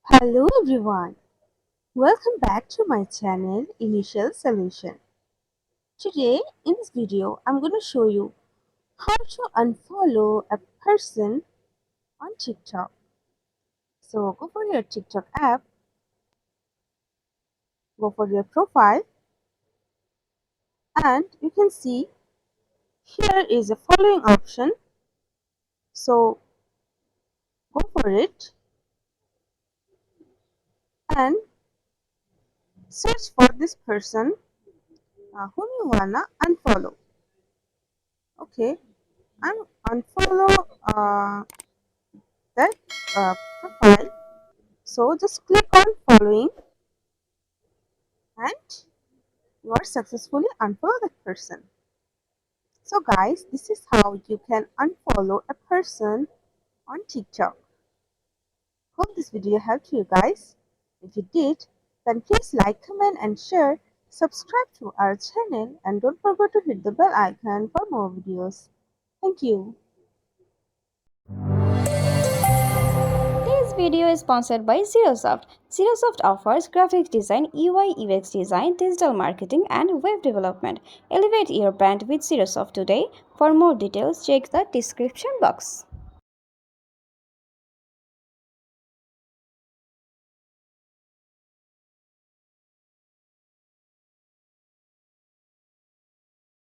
Hello everyone, welcome back to my channel Initial Solution. Today in this video I'm going to show you how to unfollow a person on TikTok. So go for your TikTok app, go for your profile, and you can see here is a following option. So go for it and search for this person whom you wanna unfollow. Okay, and unfollow that profile. So just click on following and you are successfully unfollow that person. So guys, this is how you can unfollow a person on TikTok. Hope this video helped you guys. If it did, then please like, comment and share. Subscribe to our channel and don't forget to hit the bell icon for more videos. Thank you. This video is sponsored by Zerosoft. Zerosoft offers graphic design, UI UX design, digital marketing, and web development. Elevate your brand with Zerosoft today. For more details, check the description box.